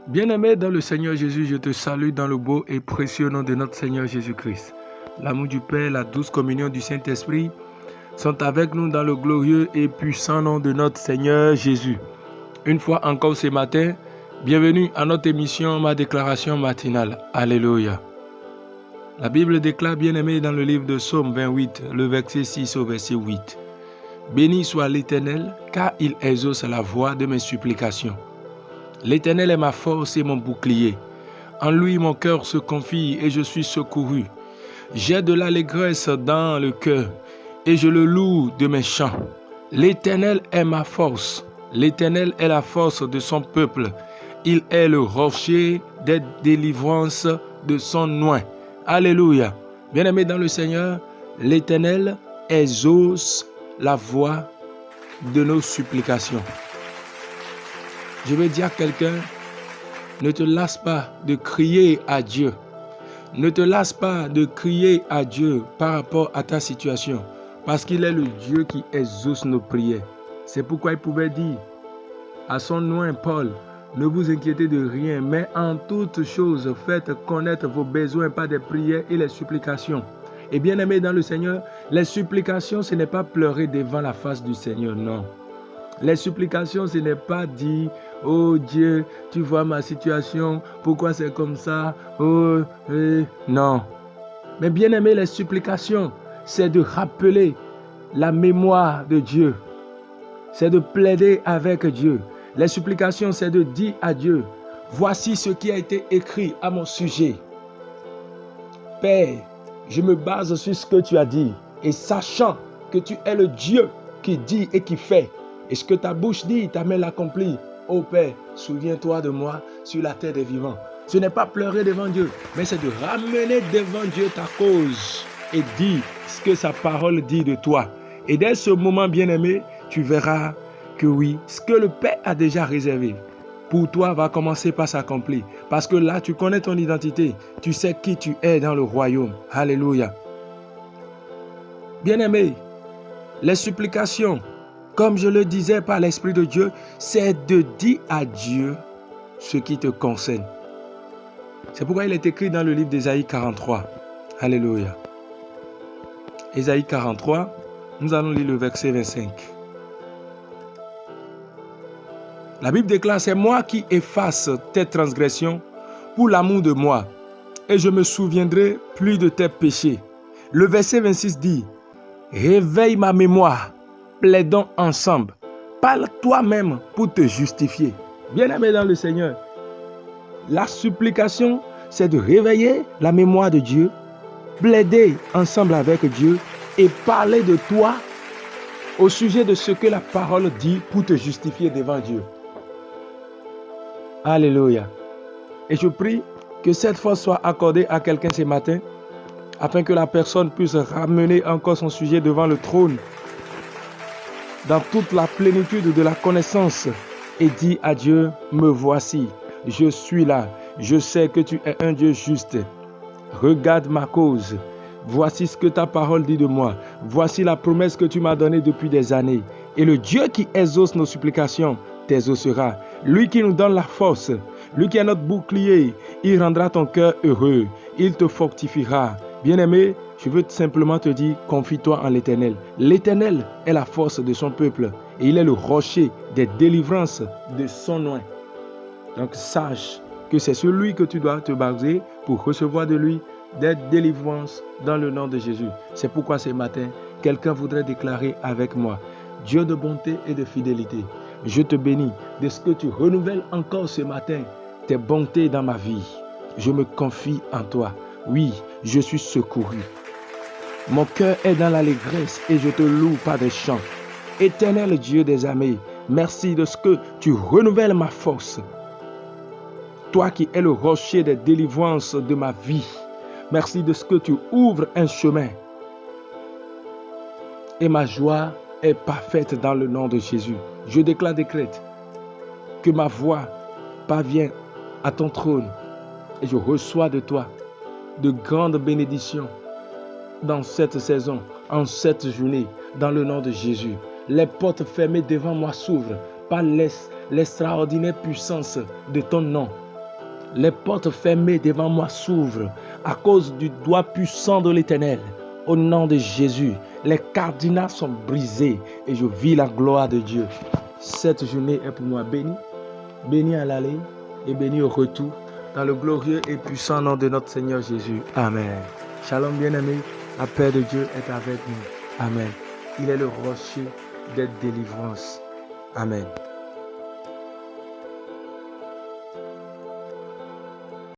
Bien-aimé dans le Seigneur Jésus, je te salue dans le beau et précieux nom de notre Seigneur Jésus-Christ. L'amour du Père, la douce communion du Saint-Esprit sont avec nous dans le glorieux et puissant nom de notre Seigneur Jésus. Une fois encore ce matin, bienvenue à notre émission, ma déclaration matinale. Alléluia. La Bible déclare, bien-aimé, dans le livre de Psaume 28, le verset 6 au verset 8. Béni soit l'Éternel, car il exauce la voix de mes supplications. L'Éternel est ma force et mon bouclier. En lui, mon cœur se confie et je suis secouru. J'ai de l'allégresse dans le cœur et je le loue de mes chants. L'Éternel est ma force. L'Éternel est la force de son peuple. Il est le rocher des délivrances de son oint. Alléluia. Bien-aimé dans le Seigneur, l'Éternel exauce la voix de nos supplications. Je veux dire à quelqu'un, ne te lasse pas de crier à Dieu. Ne te lasse pas de crier à Dieu par rapport à ta situation. Parce qu'il est le Dieu qui exauce nos prières. C'est pourquoi il pouvait dire à son nom Paul, ne vous inquiétez de rien, mais en toutes choses, faites connaître vos besoins par des prières et les supplications. Et bien aimé dans le Seigneur, les supplications, ce n'est pas pleurer devant la face du Seigneur, non. Les supplications, ce n'est pas dire, oh Dieu, tu vois ma situation, pourquoi c'est comme ça, non. Mais bien aimé, les supplications, c'est de rappeler la mémoire de Dieu. C'est de plaider avec Dieu. Les supplications, c'est de dire à Dieu, voici ce qui a été écrit à mon sujet. Père, je me base sur ce que tu as dit et sachant que tu es le Dieu qui dit et qui fait. Et ce que ta bouche dit, ta main l'accomplit. Ô Père, souviens-toi de moi sur la terre des vivants. Ce n'est pas pleurer devant Dieu, mais c'est de ramener devant Dieu ta cause et dire ce que sa parole dit de toi. Et dès ce moment, bien-aimé, tu verras que oui, ce que le Père a déjà réservé pour toi va commencer par s'accomplir. Parce que là, tu connais ton identité. Tu sais qui tu es dans le royaume. Alléluia. Bien-aimé, les supplications, comme je le disais par l'Esprit de Dieu, c'est de dire à Dieu ce qui te concerne. C'est pourquoi il est écrit dans le livre d'Ésaïe 43. Alléluia. Ésaïe 43, nous allons lire le verset 25. La Bible déclare, c'est moi qui efface tes transgressions pour l'amour de moi, et je me souviendrai plus de tes péchés. Le verset 26 dit, réveille ma mémoire, plaidons ensemble. Parle toi-même pour te justifier. Bien-aimé dans le Seigneur, la supplication, c'est de réveiller la mémoire de Dieu, plaider ensemble avec Dieu et parler de toi au sujet de ce que la parole dit pour te justifier devant Dieu. Alléluia. Et je prie que cette force soit accordée à quelqu'un ce matin afin que la personne puisse ramener encore son sujet devant le trône dans toute la plénitude de la connaissance et dire à Dieu, me voici, je suis là, je sais que tu es un Dieu juste. Regarde ma cause, voici ce que ta parole dit de moi, voici la promesse que tu m'as donnée depuis des années. Et le Dieu qui exauce nos supplications t'exaucera. Lui qui nous donne la force, lui qui est notre bouclier, il rendra ton cœur heureux, il te fortifiera. Bien-aimé, je veux simplement te dire, confie-toi en l'Éternel. L'Éternel est la force de son peuple et il est le rocher des délivrances de son oint. Donc sache que c'est celui que tu dois te baser pour recevoir de lui des délivrances dans le nom de Jésus. C'est pourquoi ce matin, quelqu'un voudrait déclarer avec moi, Dieu de bonté et de fidélité, je te bénis de ce que tu renouvelles encore ce matin, tes bontés dans ma vie. Je me confie en toi. Oui, je suis secouru. Mon cœur est dans l'allégresse et je te loue par des chants. Éternel Dieu des armées, merci de ce que tu renouvelles ma force. Toi qui es le rocher des délivrances de ma vie, merci de ce que tu ouvres un chemin. Et ma joie est parfaite dans le nom de Jésus. Je décrète que ma voix parvient à ton trône et je reçois de toi de grandes bénédictions dans cette saison, en cette journée, dans le nom de Jésus. Les portes fermées devant moi s'ouvrent par l'extraordinaire puissance de ton nom. Les portes fermées devant moi s'ouvrent à cause du doigt puissant de l'Éternel. Au nom de Jésus, les cardinaux sont brisés et je vis la gloire de Dieu. Cette journée est pour moi bénie, bénie à l'aller et bénie au retour, dans le glorieux et puissant nom de notre Seigneur Jésus. Amen. Shalom bien-aimés, la paix de Dieu est avec nous. Amen. Il est le rocher des délivrances. Amen.